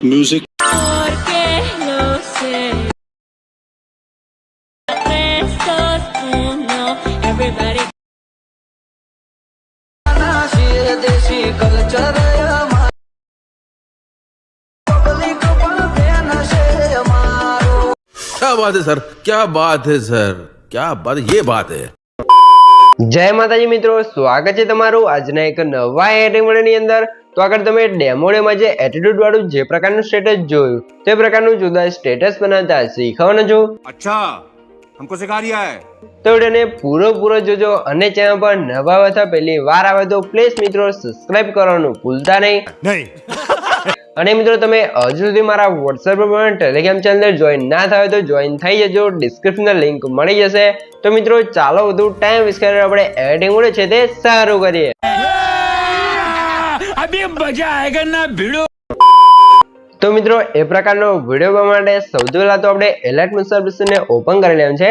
Music. Porque lo sé. 3, 2, 1. Everybody. क्या बात है सर, क्या बात है सर, क्या बात है, ये बात है। જય માતાજી મિત્રો, સ્વાગત છે તમારું આજના એક નવા એડિટિંગ વિડિયોની અંદર। તો આગળ તમે ડેમોડેમાં જે એટીટ્યુડ વાળું જે પ્રકારનું સ્ટેટસ જોયું તે પ્રકારનું જુદા સ્ટેટસ બનાવતા શીખવાનું છો। अच्छा हमको सिखा रिया है। તો વિડિયોને પૂરો જોજો અને ચેનલ પર નવા હોય તો પહેલી વાર આવે તો પ્લીઝ મિત્રો સબસ્ક્રાઇબ કરવાનું ભૂલતા નહીં। અને મિત્રો તમે હજુ સુધી મારા WhatsApp પર ટેલિગ્રામ ચેનલ જોઈન ના થયો તો જોઈન થઈ જજો, ડિસ્ક્રિપ્શનમાં લિંક મળી જશે। તો મિત્રો ચાલો વધુ ટાઈમ વેસ્ટ કરીને આપણે એડિટિંગ વિડિયો છે તે શરૂ કરીએ। अभी मजा आएगा ना भिड़ो। તો મિત્રો એ પ્રકારનો વિડિયો બનાવવા માટે સૌથી પહેલા તો આપણે એલાઇટ મસાલ એપ્લિકેશનને ઓપન કરી લેવાનું છે।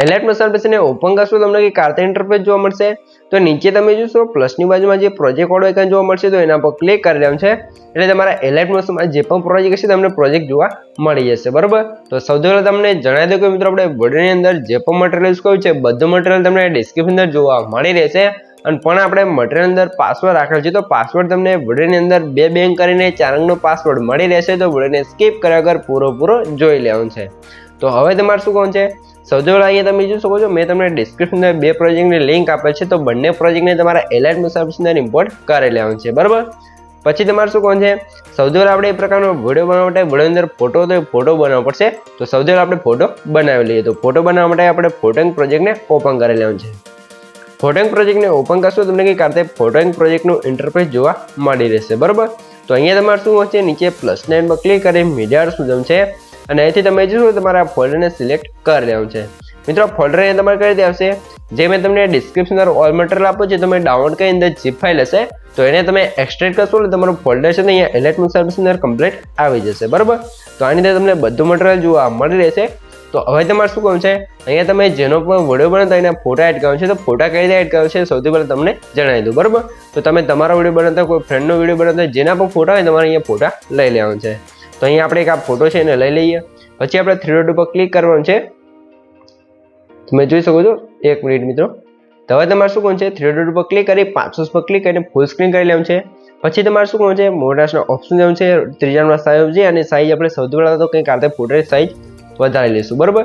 એલાઇટ મસાલ એપ્લિકેશનને ઓપન કરશો તમને કે કાર્તા ઇન્ટરફેસ જોવા મળશે। તો નીચે તમે જોશો પ્લસની બાજુમાં જે પ્રોજેક્ટ વાળો આઇકન જોવા મળશે, તો એના પર ક્લિક કરી લેવાનું છે એટલે તમારા એલાઇટ મસાલમાં જે પણ પ્રોજેક્ટ હશે તમને પ્રોજેક્ટ જોવા મળી જશે, બરોબર। તો સૌથી પહેલા તમને જણાવી દઉં કે મિત્રો આપણે વિડિયોની અંદર જે પણ મટીરીયલ યુઝ કર્યું છે બધું મટીરીયલ તમને ડિસ્ક્રિપ્શન અંદર જોવા મળી રહેશે। અને પણ આપણે મટીરીયલ અંદર પાસવર્ડ રાખેલ છે, તો પાસવર્ડ તમને વિડિયોની અંદર 2 બેંક કરીને 4 અંકનો પાસવર્ડ મળી રહેશે। તો વિડિયોને સ્કીપ કર્યા વગર પૂરો જોઈ લેવાનું છે। તો હવે તમારે શું કરવાનું છે, સૌથી પહેલા અહીંયા તમે જોઈ શકો છો મેં તમને ડિસ્ક્રિપ્શનમાં 2 પ્રોજેક્ટની લિંક આપેલ છે, તો બંને પ્રોજેક્ટને તમારા એલાઇટ મસાલ એપ્લિકેશન અંદર ઇમ્પોર્ટ કરી લેવાનું છે, બરાબર। પછી તમારે શું કરવાનું છે, સૌથી પહેલા આપણે એ પ્રકારનો વિડિયો બનાવવા માટે વિડિયો અંદર ફોટો તો ફોટો બનાવવો પડશે। તો સૌથી પહેલા આપણે ફોટો બનાવી લઈએ। તો ફોટો બનાવવા માટે આપણે ફોટોઇંગ પ્રોજેક્ટને ઓપન કરી લેવાનું છે। ફોટોઇંગ પ્રોજેક્ટને ઓપન કરશો તમને કંઈક આ રીતે ફોટોઇંગ પ્રોજેક્ટનું ઇન્ટરફેસ જોવા મળી રહેશે, બરાબર। તો અહીંયા તમારે શું હશે, નીચે પ્લસ નાઇન પર ક્લિક કરી મીડિયા સુધમ છે અને અહીંથી તમે જોશો તમારા ફોલ્ડરને સિલેક્ટ કરી લેવાનું છે। મિત્રો ફોલ્ડર અહીંયા તમારે કરી દેવાશે, જે મેં તમને ડિસ્ક્રિપ્શન અંદર ઓલ મટીરીયલ આપ્યું છે તમે ડાઉનલોડ કરી અંદર zip ફાઇલ હશે તો એને તમે એક્સટ્રેક્ટ કરશો એટલે તમારું ફોલ્ડર છે ને અહીંયા એલાઇટ મસાલ એપ્લિકેશન અંદર કમ્પ્લીટ આવી જશે, બરાબર। તો આની અંદર તમને બધું મટીરીયલ જોવા મળી રહેશે। તો હવે તમારે શું કરવાનું છે, અહીંયા તમે જેનો પણ વિડિયો બનાવતા એના ફોટા એડ કરવાનો છે। તો ફોટા કઈ રીતે એડ કરવાનો છે સૌથી પહેલા તમને જણાવી દઉં, બરાબર। તો તમે તમારો વિડિયો બનાવતા કોઈ ફ્રેન્ડનો વિડિયો બનાવતા જેના પણ ફોટા હોય તમારે અહીંયા ફોટા લઈ લેવાનો છે। તો અહીંયા આપણે એક આ ફોટો છે એને લઈ લઈએ। પછી આપણે 3 ડોટ ઉપર ક્લિક કરવાનું છે, તમે જોઈ શકો છો। 1 મિનિટ મિત્રો। તો હવે તમારે શું કરવાનું છે, 3 ડોટ ઉપર ક્લિક કરી 500 પર ક્લિક કરીને ફૂલ સ્ક્રીન કરી લેવાનું છે। પછી તમારે શું કરવાનું છે, મોટાસનો ઓપ્શન લેવાનું છે, ત્રીજા નંબર સાઈઝ છે અને સાઈઝ આપણે સૌથી પહેલા તો કંઈક આતે ફોટોની સાઈઝ વધારી લઈશું, બરાબર।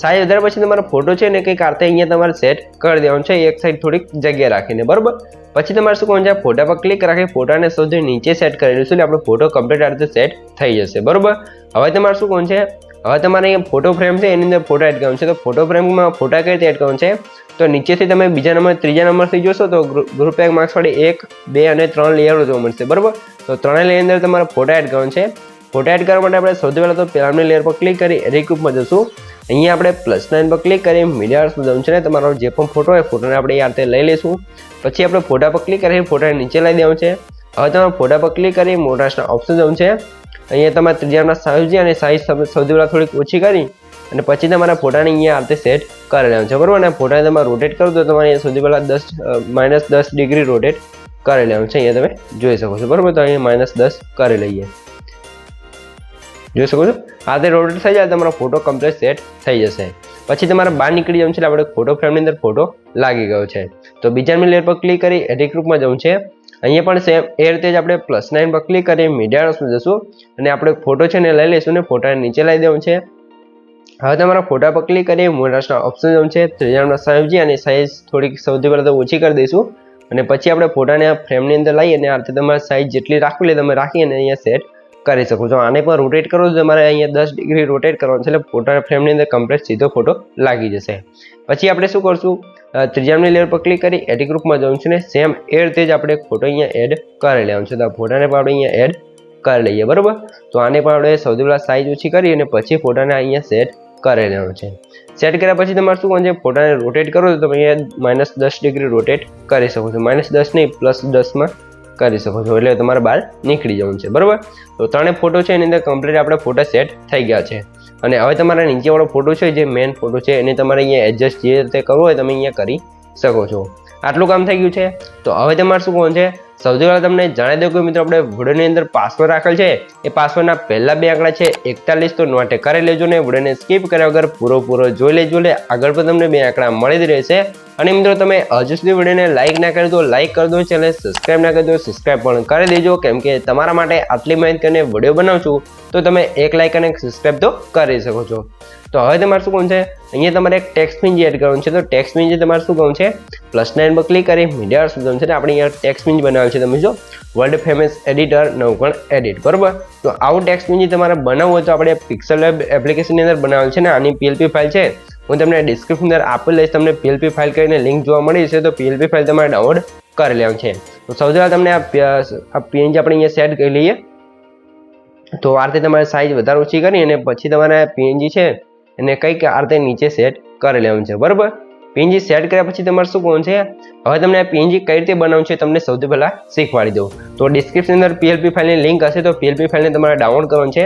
સાઈઝ વધારે પછી તમારો ફોટો છે ને કંઈક આતે અહીંયા તમારે સેટ કરી દેવાનું છે, એક સાઈડ થોડીક જગ્યા રાખીને, બરાબર। પછી તમારે શું કરવાનું છે, ફોટા પર ક્લિક રાખી ફોટાને સૌથી નીચે સેટ કરી દઈશું એટલે આપણો ફોટો કમ્પ્લીટ આ રીતે સેટ થઈ જશે, બરાબર। હવે તમારે શું કરવાનું છે, હવે તમારે અહીંયા ફોટો ફ્રેમ છે એની અંદર ફોટો એડ કરવાનો છે। તો ફોટો ફ્રેમમાં ફોટા કઈ રીતે એડ કરવાનો છે, તો નીચેથી તમે બીજા નંબર ત્રીજા નંબરથી જોશો તો ગ્રુપ એક માર્ક્સ વાળી 1, 2 અને 3 લેયરો જોવા મળશે, બરાબર। તો 3 લેયર અંદર તમારે ફોટા એડ કરવાનો છે। ફોટા એડ કરવા માટે આપણે સૌથી પહેલા તો પહેલાની લેયર પર ક્લિક કરી એડિટ ગ્રુપમાં જશું। અહીંયા આપણે પ્લસ નાઇન પર ક્લિક કરી મીડિયા સુધમ છે ને તમારો જે પણ ફોટો હોય ફોટોને આપણે આ રીતે લઈ લઈશું। પછી આપણે ફોટા પર ક્લિક કરી ફોટાને નીચે લઈ દેવાનું છે। હવે તમારે ફોટા પર ક્લિક કરી મોટાસના ઓપ્શન જવું છે, અહીંયા તમારે ત્રીજાના સાઈઝ છે અને સાઈઝ સૌથી પહેલા થોડીક ઓછી કરી અને પછી તમારા ફોટાને અહીંયા આ રીતે સેટ કરી લેવાનું છે, બરાબર। અને ફોટાને તમારે રોટેટ કરો તો તમારે અહીંયા સૌથી પહેલા -10 ડિગ્રી રોટેટ કરી લેવાનું છે, અહીંયા તમે જોઈ શકો છો, બરાબર। તો અહીંયા -10 કરી લઈએ, જોઈ શકો છો। આ રીતે રોટેટ થઈ જાય તમારો ફોટો કમ્પ્લીટ સેટ થઈ જશે। પછી તમારે બહાર નીકળી જવાનું છે એટલે આપણે ફોટો ફ્રેમની અંદર ફોટો લાગી ગયો છે। તો બીજાની લેયર પર ક્લિક કરી એડિટ ગ્રુપમાં જવું છે। અહીંયા પણ સેમ એ રીતે જ આપણે +9 પર ક્લિક કરી મીડિયામાં જશું અને આપણે ફોટો છે ને લઈ લઈશું ને ફોટાને નીચે લઈ દેવાનું છે। હવે તમારા ફોટા પર ક્લિક કરી મોટાસના ઓપ્શન જવું છે, ત્રીજાના સાઈઝ છે અને સાઈઝ થોડીક સૌથી પહેલા તો ઓછી કરી દઈશું અને પછી આપણે ફોટાને આ ફ્રેમની અંદર લઈ અને આ રીતે તમારે સાઈઝ જેટલી રાખવી લે તમે રાખી અને અહીંયા સેટ કરી શકો છો। આને પણ રોટેટ કરો તો તમારે અહીંયા 10 ડિગ્રી રોટેટ કરવાનું છે એટલે ફોટા ફ્રેમની અંદર કમ્પ્લીટ સીધો ફોટો લાગી જશે। પછી આપણે શું કરશું, ત્રીજાની લેયર પર ક્લિક કરી એડિટ ગ્રુપમાં જવું છે ને સેમ એ રીતે જ આપણે ફોટો અહીંયા એડ કરી લેવાનું છે। તો આ ફોટાને પણ આપણે અહીંયા એડ કરી લઈએ, બરાબર। તો આને પણ આપણે સૌથી પહેલા સાઈઝ ઓછી કરી અને પછી ફોટાને અહીંયા સેટ કરી લેવાનું છે। સેટ કર્યા પછી તમારે શું કરવાનું છે, ફોટાને રોટેટ કરો તો તમે અહીંયા -10 ડિગ્રી રોટેટ કરી શકો છો, -10 નહીં +10માં કરી શકો છો એટલે તમારે બહાર નીકળી જવાનું છે, બરાબર। તો 3 ફોટો છે એની અંદર કમ્પ્લીટ આપણે ફોટા સેટ થઈ ગયા છે અને હવે તમારા નીચેવાળો ફોટો છે જે મેઇન ફોટો છે એને તમારે અહીંયા એડજસ્ટ જે રીતે કરવું હોય તમે અહીંયા કરી શકો છો। આટલું કામ થઈ ગયું છે। તો હવે તમારે શું કરવાનું છે, સૌથી પહેલાં તમને જણાવી દઉં કે મિત્રો આપણે વિડીયોની અંદર પાસવર્ડ રાખેલ છે એ પાસવર્ડના પહેલા 2 આંકડા છે 41, તો નોટ કરી લેજો ને વિડીયોને સ્કીપ કર્યા વગર પૂરો જોઈ લેજો. આગળ પણ તમને 2 આંકડા મળી જ રહેશે. અને મિત્રો તમે હજુ સુધી વિડીયોને લાઇક ના કરી દો, લાઇક કરી દો, ચેનલ સબસ્ક્રાઇબ ના કરી દો, સબસ્ક્રાઇબ પણ કરી દેજો, કેમ કે તમારા માટે આટલી મહેનત કરીને વિડીયો બનાવું છું તો તમે એક લાઇક અને સબસ્ક્રાઇબ તો કરી શકો છો. તો હવે તમારે શું કરવું છે, અહીંયા તમારે એક ટેક્સ્ટ પિન એડ કરવાનું છે. તો ટેક્સ્ટ પિન તમારે શું કરવું છે, +9 પર ક્લિક કરી મીડિયા શોધવાનું છે. આપણે અહીંયા ટેક્સ્ટ પિન બનાવેલ છે, તમે જો વર્લ્ડ ફેમસ એડિટર નવકણ એડિટ, બરોબર. તો આવું ટેક્સ્ટ પિન તમારે બનાવવું હોય તો આપણે પિક્સેલ વેબ એપ્લિકેશનની અંદર બનાવેલ છે ને આની PLP ફાઇલ છે, હું તમને ડિસ્ક્રિપ્શન અંદર આપી લઈશ. તમને PLP ફાઇલ કરીને લિંક જોવા મળી છે, તો PLP ફાઇલ તમારે ડાઉનલોડ કરી લેવાનું છે. તો સૌથી પહેલાં તમને આ PNG આપણે અહીંયા સેટ કરી લઈએ. તો આ રીતે તમારે સાઇઝ વધારે ઓછી કરી અને પછી તમારે PNG છે એને કંઈક આ રીતે નીચે સેટ કરી લેવાનું છે, બરાબર. PNG સેટ કર્યા પછી તમારે શું કરવાનું છે, હવે તમને આ PNG કઈ રીતે બનાવવું છે તમને સૌથી પહેલાં શીખવાડી દઉં. તો ડિસ્ક્રિપ્શન અંદર PLP ફાઇલની લિંક હશે, તો PLP ફાઇલને તમારે ડાઉનલોડ કરવાની છે.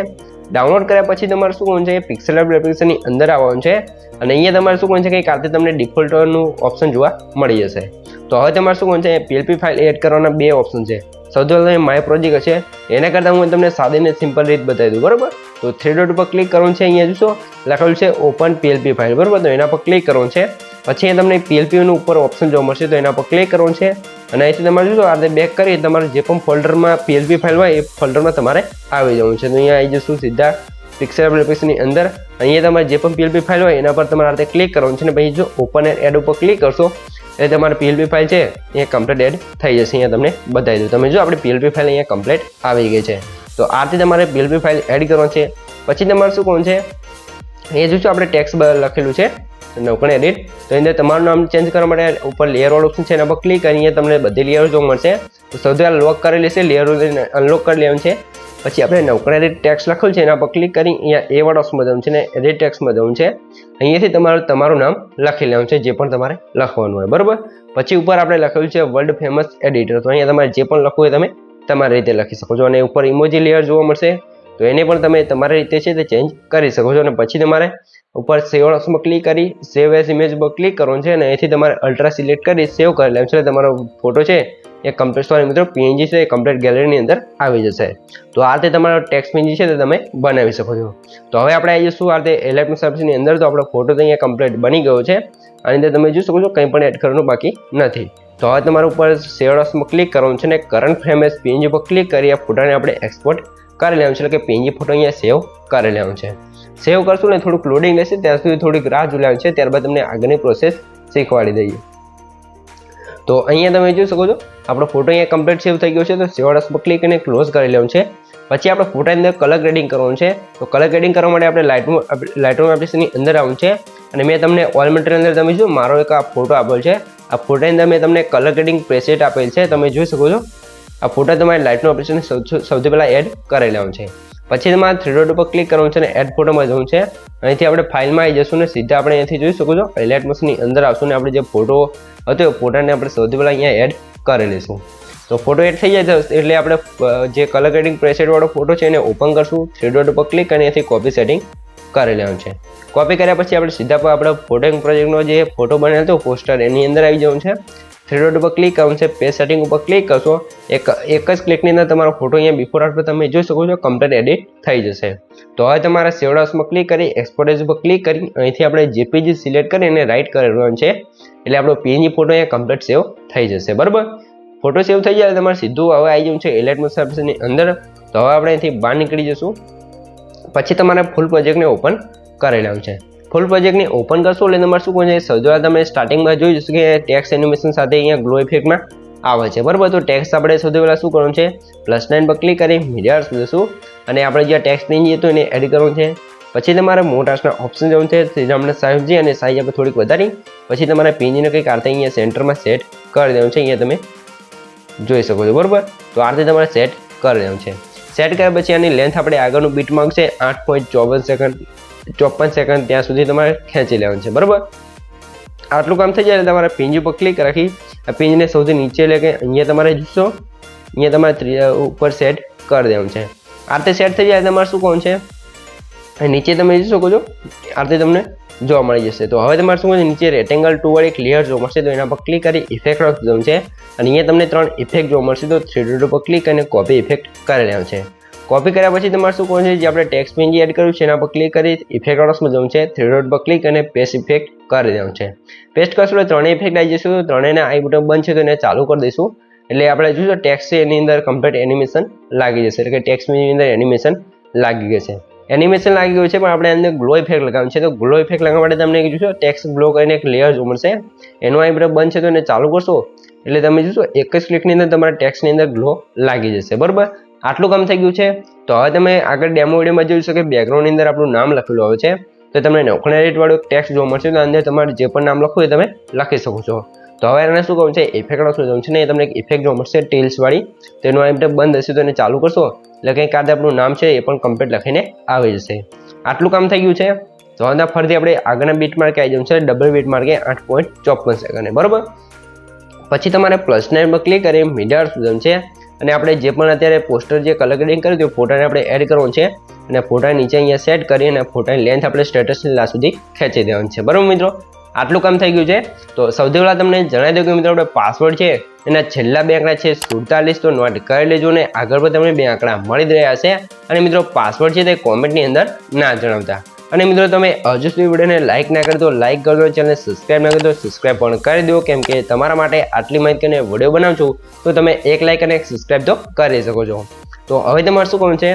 ડાઉનલોડ કર્યા પછી તમારે શું કરવાનું છે, પિક્સેલ વેબ એપ્લિકેશનની અંદર આવવાનું છે અને અહીંયા તમારે શું કરવાનું છે કે આ રીતે તમને ડિફોલ્ટનું ઓપ્શન જોવા મળી જશે. તો હવે તમારે શું કરવાનું છે, PLP ફાઇલ એડ કરવાના 2 ઓપ્શન છે. સૌથી પહેલાં માય પ્રોજેક્ટ હશે, એના કરતાં હું તમને સાદી ને સિમ્પલ રીત બતાવી દઉં, બરાબર. તો 3 ડોટ ઉપર ક્લિક કરવાનું છે. અહીંયા જોશો લખેલું છે ઓપન PLP ફાઇલ, બરાબર. તો એના પર ક્લિક કરવાનું છે. પછી અહીંયા તમને PLP નું ઉપર ઓપ્શન જોવા મળશે, તો એના પર ક્લિક કરવાનું છે અને અહીંથી તમારે જોશો આ રીતે બેક કરી તમારે જે પણ ફોલ્ડરમાં PLP ફાઇલ હોય એ ફોલ્ડરમાં તમારે આવી જવું છે. તો અહીંયા આવી જશું સીધા પિક્સેલ એપ્લિકેશનની અંદર. અહીંયા તમારે જે પણ PLP ફાઇલ હોય એના પર તમારે આ રીતે ક્લિક કરવાનું છે અને પછી જો ઓપન એડ ઉપર ક્લિક કરશો એટલે તમારી PLP ફાઇલ છે એ કમ્પ્લીટ એડ થઈ જશે. અહીંયા તમને બતાવી દઉં, તમે જો આપણી PLP ફાઇલ અહીંયા કમ્પ્લીટ આવી ગઈ છે. તો આ રીતે તમારે PLP ફાઇલ એડ કરવાની છે. પછી તમારે શું કરવાનું છે, અહીંયા જોશો આપણે ટેક્સ્ટ લખેલું છે નવકણ એડિટ, તો એની અંદર તમારું નામ ચેન્જ કરવા માટે ઉપર લેયર વાળું ઓપ્શન છે એના પર ક્લિક કરીને તમને બધી લેયર જોવા મળશે. તો સૌથી પહેલાં લોક કરી લેશે, લેયર અનલોક કરી લેવાનું છે. પછી આપણે નવકણ એડિટ ટેક્સ્ટ લખેલું છે એના પર ક્લિક કરી અહીંયા એ વાળો ઓપ્શન જવું છે ને એડિટ ટેક્સ્ટમાં જવું છે. અહીંયાથી તમારું નામ લખી લેવાનું છે જે પણ તમારે લખવાનું હોય, બરાબર. પછી ઉપર આપણે લખેલું છે વર્લ્ડ ફેમસ એડિટર, તો અહીંયા તમારે જે પણ લખવું હોય તમે તમારી રીતે લખી શકો છો. અને ઉપર ઇમોજી લેયર જોવા મળશે, તો એને પણ તમે તમારી રીતે છે તે ચેન્જ કરી શકો છો. અને પછી તમારે ઉપર સેવ ઓપ્શનમાં ક્લિક કરી સેવ એઝ ઇમેજ પર ક્લિક કરવાનું છે અને અહીંથી તમારે અલ્ટ્રા સિલેક્ટ કરી સેવ કરી લેવાનું છે. તમારો ફોટો છે એ કમ્પ્લીટ, સોરી મિત્રો PNG છે એ કમ્પ્લીટ ગેલેરીની અંદર આવી જશે. તો આ રીતે તમારો ટેક્સ્ટ PNG છે તે તમે બનાવી શકો છો. તો હવે આપણે આવી જઈશું આ રીતે એલાઇટમેન્ટ સર્વિસની અંદર. તો આપણો ફોટો તો અહીંયા કમ્પ્લીટ બની ગયો છે. આની અંદર તમે જોઈ શકો છો કંઈ પણ એડ કરવાનું બાકી નથી. તો હવે તમારા ઉપર સેવ ઓપ્શનમાં ક્લિક કરવાનું છે અને કરંટ ફ્રેમ એઝ PNG પર ક્લિક કરી આ ફોટાને આપણે એક્સપોર્ટ કરી લેવાનું છે, એટલે કે PNG ફોટો અહીંયા સેવ કરી લેવાનું છે. સેવ કરશું ને થોડુંક લોડિંગ લેશે, ત્યાં સુધી થોડીક રાહ જોઈ લેવાની છે. ત્યારબાદ તમને આગળની પ્રોસેસ શીખવાડી દઈએ. તો અહીંયા તમે જોઈ શકો છો આપણો ફોટો અહીંયા કમ્પ્લીટ સેવ થઈ ગયો છે. તો સેવ પર ક્લિક કરીને ક્લોઝ કરી લેવાનું છે. પછી આપણે ફોટાની અંદર કલર ગ્રેડિંગ કરવાનું છે. તો કલર ગ્રેડિંગ કરવા માટે આપણે લાઇટરૂમ એપ્લિકેશનની અંદર આવવાનું છે અને મેં તમને ઓલ મટીરિયલ અંદર તમે જો મારો એક આ ફોટો આપેલ છે, આ ફોટાની અંદર મેં તમને કલર ગ્રેડિંગ પ્રેસેટ આપેલ છે, તમે જોઈ શકો છો. આ ફોટા તમારે લાઇટરૂમ એપ્લિકેશન સૌથી પહેલાં એડ કરી લેવાનું છે. પછી તમારે 3 ડોટ ઉપર ક્લિક કરવાનું છે અને એડ ફોટોમાં જવું છે. અહીંથી આપણે ફાઇલમાં આવી જશું ને સીધા આપણે અહીંથી જોઈ શકો છો એલાઇટમેન્ટની અંદર આવશું ને આપણે જે ફોટો હતો એ ફોટાને આપણે સૌથી પહેલાં અહીંયા એડ કરી લઈશું. તો ફોટો એડ થઈ જાય એટલે આપણે જે કલર ગ્રેડિંગ પ્રેસેટ વાળો ફોટો છે એને ઓપન કરશું. 3 ડોટ ઉપર ક્લિક કરીને અહીંથી કોપી સેટિંગ કરી લેવાનું છે. કોપી કર્યા પછી આપણે સીધા પર આપણે ફોટો પ્રોજેક્ટનો જે ફોટો બનેલો હતો પોસ્ટર એની અંદર આવી જવું છે. 3 ડોટ ઉપર ક્લિક કરવાનું છે, પેજ સેટિંગ ઉપર ક્લિક કરશો, એક જ ક્લિકની અંદર તમારો ફોટો અહીંયા બિફોર આફ્ટર તમે જોઈ શકો છો કમ્પ્લીટ એડિટ થઈ જશે. તો હવે તમારા સેવ હાઉસમાં ક્લિક કરી એક્સપોર્ટ એઝ ઉપર ક્લિક કરી અહીંથી આપણે JPG સિલેક્ટ કરી અને રાઇટ કરવાનું છે, એટલે આપણો PNG ફોટો અહીંયા કમ્પ્લીટ સેવ થઈ જશે, બરાબર. ફોટો સેવ થઈ જાય તમારે સીધું હવે આવી જવું છે એલાઇટમેન્ટ સર્વિસની અંદર. તો હવે આપણે અહીંથી બહાર નીકળી જશું. પછી તમારે ફૂલ પ્રોજેક્ટને ઓપન કરી લેવાનું છે. ફૂલ પ્રોજેક્ટને ઓપન કરશો એટલે તમારે શું કહે છે, સૌથી તમે સ્ટાર્ટિંગમાં જોઈ જશો કે ટેક્સ્ટ એનિમેશન સાથે અહીંયા ગ્લો ઇફેક્ટમાં આવે છે, બરાબર. તો ટેક્સ્ટ આપણે સૌથી પહેલાં શું કરવાનું છે, +9 પર ક્લિક કરી મીડિયા જશું અને આપણે જે ટેક્સ્ટ PNG હતું એને એડ કરવાનું છે. પછી તમારે મોટાસના ઓપ્શન જવાનું છે, આપણે સાઈઝ અને સાઈઝ આપણે થોડીક વધારી પછી તમારે PNGને કંઈક આ રીતે અહીંયા સેન્ટરમાં સેટ કરી દેવાનું છે. અહીંયા તમે જોઈ શકો છો, બરાબર. તો આ રીતે તમારે સેટ કરી દેવાનું છે. સેટ કર્યા પછી આની લેન્થ આપણે આગળનું બીટ માર્ક છે 8.54 સેકન્ડ ત્યાં સુધી તમારે ખેંચી લેવાનું છે, બરાબર. આટલું કામ થઈ જાય એટલે તમારે PNG પર ક્લિક રાખી આ PNGને સૌથી નીચે એટલે કે અહીંયા તમારે જોશો અહીંયા તમારે ઉપર સેટ કરી દેવાનું છે. આ રીતે સેટ થઈ જાય તમારે શું કરવાનું છે, અને નીચે તમે જોઈ શકો છો આ રીતે તમને જોવા મળી જશે. તો હવે તમારે શું છે, નીચે રેક્ટેંગલ 2 વાળી એક લેયર જોવા મળશે, તો એના પર ક્લિક કરી ઇફેક્ટ ઓપ્શન છે અને અહીંયા તમને 3 ઇફેક્ટ જોવા મળશે. તો 3 ડોટ પર ક્લિક કરીને કોપી ઇફેક્ટ કરી લેવાનું છે. કોપી કર્યા પછી તમારે શું કરવાનું છે, જે આપણે ટેક્સ્ટ પેન એડ કર્યું છે એના પર ક્લિક કરી ઇફેક્ટ ઓપ્શનમાં જવું છે, 3 ડોટ પર ક્લિક અને પેસ્ટ ઇફેક્ટ કરી દેવાનું છે. પેસ્ટ કરશો એટલે ત્રણેય ઇફેક્ટ આવી જશે. તો ત્રણેયના આઈ બટન બંધ છે તો એને ચાલુ કરી દઈશું એટલે આપણે જોઈશું ટેક્સ્ટ છે એની અંદર કમ્પ્લીટ એનિમેશન લાગી જશે, એટલે કે ટેક્સ્ટની અંદર એનિમેશન લાગી ગઈ છે. એનિમેશન લાગી ગયું છે પણ આપણે અંદર ગ્લો ઇફેક્ટ લગાવવાનું છે. તો ગ્લો ઇફેક્ટ લગાવવા માટે તમને જોઈશું ટેક્સ્ટ ગ્લો કરીને એક લેયર જોવા મળશે, એનું આઈ બટન બંધ છે તો એને ચાલુ કરશો એટલે તમે જોશો એક જ ક્લિકની અંદર તમારા ટેક્સ્ટની અંદર ગ્લો લાગી જશે. બરાબર, આટલું કામ થઈ ગયું છે. તો હવે તમે આગળ ડેમો વિડીયોમાં જોઈ શકો કે બેકગ્રાઉન્ડની અંદર આપણું નામ લખેલું આવે છે, તો તમને નોખણેરેટ વાળું ટેક્સ્ટ જોવા મળશે. તો અંદર તમારે જે પણ નામ લખવું એ તમે લખી શકો છો. તો હવે એને શું કહું છે, ઇફેક્ટ ઓપ્શન જોવું છે ને, તમને એક ઇફેક્ટ જોવા મળશે ટેલ્સ વાળી, તેનું આઈ બટન બંધ હશે તો એને ચાલુ કરશો એટલે કંઈક આજે આપણું નામ છે એ પણ કમ્પ્લીટ લખીને આવી જશે. આટલું કામ થઈ ગયું છે. તો હવે ફરીથી આપણે આગળના બીટ માર્કે આવી જવું છે, ડબલ બીટ માર્કે 8.54 સેકન્ડ. બરાબર, પછી તમારે પ્લસ નાઇન પર ક્લિક કરી મીડિયા સુધમ છે અને આપણે જે પણ અત્યારે પોસ્ટર જે કલર ગ્રેડિંગ કર્યું તે ફોટાને આપણે એડ કરવાનું છે અને ફોટા નીચે અહીંયા સેટ કરી અને ફોટાની લેન્થ આપણે સ્ટેટસની લાસ્ટ સુધી ખેંચી દેવાની છે. બરાબર મિત્રો, આટલું કામ થઈ ગયું છે. તો સૌથી પહેલાં તમને જણાવી દઉં કે મિત્રો આપણે પાસવર્ડ છે એના છેલ્લા 2 આંકડા છે 47, તો નોટ કરી લેજો ને આગળ પર તમને 2 આંકડા મળી જ રહ્યા છે. અને મિત્રો પાસવર્ડ છે તે કોમેન્ટની અંદર ના જણાવતા. અને મિત્રો તમે હજુ સુધી વિડીયોને લાઇક ના કરી તો લાઇક કરી દો, ચેનલને સબસ્ક્રાઇબ ના કરી તો સબસ્ક્રાઇબ પણ કરી દો, કેમ કે તમારા માટે આટલી માહિતીને વિડીયો બનાવું છું તો તમે એક લાઇક અને એક સબસ્ક્રાઇબ તો કરી શકો છો. તો હવે તમારે શું કરવું છે,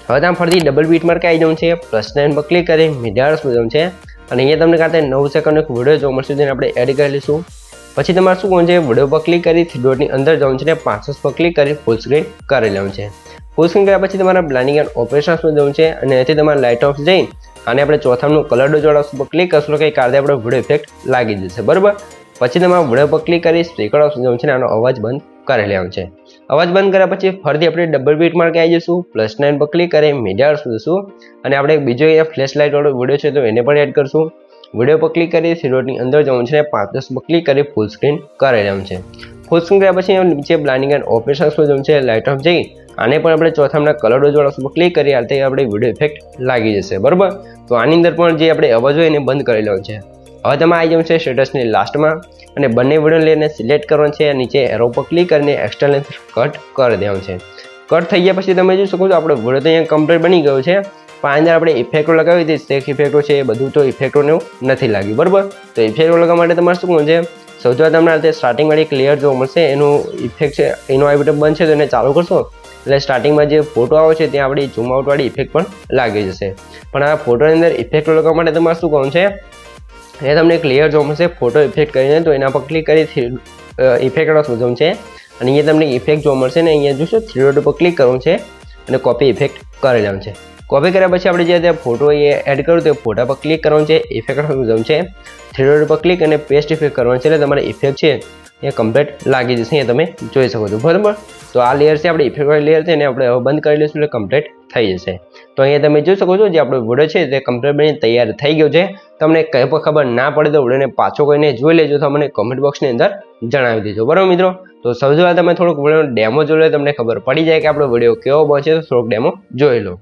હવે તમે ફરીથી ડબલ બીટ માર્કે આવી જવું છે, પ્લસ 9 પર ક્લિક કરી મીડિયા જવું છે અને અહીંયા તમને કાંતે 9 સેકન્ડનો એક વિડીયો જોવા મળશે જેને આપણે એડ કરી લઈશું. પછી તમારે શું કરવું છે, વિડીયો પર ક્લિક કરી 3 ડોટની અંદર જવું છે ને 500 પર ક્લિક કરી ફૂલ સ્ક્રીન કરી લેવું છે. ફૂલ સ્ક્રીન કર્યા પછી તમારા બ્લાઇન્ડિંગ એન્ડ ઓપરેશન્સમાં જવું છે અને અહીંથી તમારે લાઇટ ઓફ જઈ અને આપણે ચોથાનું કલર ડોઝવાળા ઉપર ક્લિક કરશો કે કારણે આપણો વિડીયો ઇફેક્ટ લાગી જશે. બરાબર, પછી તમારે વિડીયો પર ક્લિક કરી સ્પીકર ઓપ્શન જવું છે ને આનો અવાજ બંધ કરી લેવાનો છે. અવાજ બંધ કર્યા પછી ફરીથી આપણે ડબલ બીટ માર્કે આવી જઈશું, પ્લસ 9 પર ક્લિક કરી મીડિયા જઈશું અને આપણે બીજો અહીંયા ફ્લેશ લાઇટ વાળો વિડીયો છે તો એને પણ એડ કરશું. વિડીયો પર ક્લિક કરી 3 ડોટની અંદર જવું છે ને 510 પર ક્લિક કરી ફૂલ સ્ક્રીન કરી લેવાનું છે. ફૂલ સ્ક્રીન કર્યા પછી નીચે બ્લાઇન્ડિંગ એન્ડ ઓપરેશન્સમાં જવું છે, લાઇટ ઓફ જઈ આને પણ આપણે ચોથાના કલર ડોઝવાળા ઉપર ક્લિક કરી આ રીતે આપણે વિડીયો ઇફેક્ટ લાગી જશે. બરાબર, તો આની અંદર પણ જે આપણે અવાજ હોય એને બંધ કરી લેવાનો છે. હવે તમે આવી જવું છે સ્ટેટસની લાસ્ટમાં અને બંને વિડીયો લઈને સિલેક્ટ કરવાનું છે, નીચે એરો પર ક્લિક કરીને એક્સ્ટ્રા લેન્થ કટ કરી દેવાનું છે. કટ થઈ ગયા પછી તમે જોઈ શકો છો આપણો વિડીયો તો અહીંયા કમ્પ્લીટ બની ગયો છે, પણ અંદર આપણે ઇફેક્ટો લગાવી હતી, સ્ટેક ઇફેક્ટો છે એ બધું તો ઇફેક્ટોને નથી લાગ્યું. બરાબર, તો ઇફેક્ટો લગાવવા માટે તમારે શું કરવું છે, સૌથી પહેલાં તમને આ રીતે સ્ટાર્ટિંગવાળી એક લેયર જોવા મળશે, એનું ઇફેક્ટ છે એનો આઈ બટન બંધ છે તો એને ચાલુ કરશો એટલે સ્ટાર્ટિંગમાં જે ફોટો આવે છે ત્યાં આપણી ઝૂમ આઉટવાળી ઇફેક્ટ પણ લાગી જશે. પણ આ ફોટોની અંદર ઇફેક્ટ લગાવવા માટે તમારે શું કરવું છે, એ તમને એક લેયર જોવા મળશે ફોટો ઇફેક્ટ કરીને, તો એના પર ક્લિક કરી ઇફેક્ટ જવું છે અને અહીંયા તમને ઇફેક્ટ જોવા મળશે ને અહીંયા જોશો 3 ડોટ પર ક્લિક કરવું છે અને કોપી ઇફેક્ટ કરી લેવાનું છે. કોપી કર્યા પછી આપણે જે ફોટો એ એડ કર્યું તે ફોટા પર ક્લિક કરવાનું છે, ઇફેક્ટ જવું છે, 3 ડોટ પર ક્લિક અને પેસ્ટ ઇફેક્ટ કરવાનું છે એટલે તમારે ઇફેક્ટ છે એ કમ્પ્લીટ લાગી જશે. અહીંયા તમે જોઈ શકો છો. બરાબર, તો આ લેયર છે આપણે ઇફેક્ટ લેયર છે એને આપણે હવે બંધ કરી લઈશું એટલે કમ્પ્લીટ થઈ જશે. તો અહીંયા તમે જોઈ શકો છો જે આપણો વિડીયો છે તે કમ્પ્લીટ બની તૈયાર થઈ ગયો છે. તમને કંઈ પણ ખબર ના પડે તો વિડીયોને પાછો કોઈને જોઈ લેજો, તો મને કમેન્ટ બોક્સની અંદર જણાવી દેજો. બરાબર મિત્રો, તો સૌથી પહેલાં તમે થોડોક વિડીયોનો ડેમો જોઈ લો, તમને ખબર પડી જાય કે આપણો વિડીયો કેવો બનશે, તો થોડોક ડેમો જોઈ લો.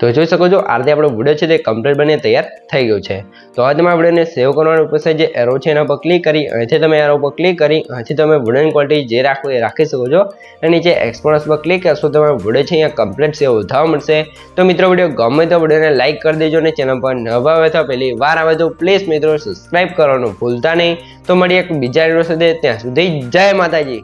તો જોઈ શકો છો આ રીતે આપણો વિડીયો છે તે કમ્પ્લીટ બની તૈયાર થઈ ગયો છે. તો હવે તમે આ વિડીયોને સેવ કરવાનું પાસે જે એરો છે એના પર ક્લિક કરી અહીંથી તમે એરો પર ક્લિક કરી અહીંથી તમે વિડીયોની ક્વોલિટી જે રાખવું એ રાખી શકો છો અને નીચે એક્સપોર્ટ પર ક્લિક કરશો તો તમારો વિડીયો છે અહીંયા કમ્પ્લીટ સેવ થવા મળશે. તો મિત્રો વિડીયો ગમે તો વિડીયોને લાઇક કરી દેજો અને ચેનલ પર નવા આવે તો પહેલી વાર આવે તો પ્લીઝ મિત્રો સબસ્ક્રાઇબ કરવાનું ભૂલતા નહીં. તો મળીએ એક બીજા વિડીયો સાથે, ત્યાં સુધી જય માતાજી.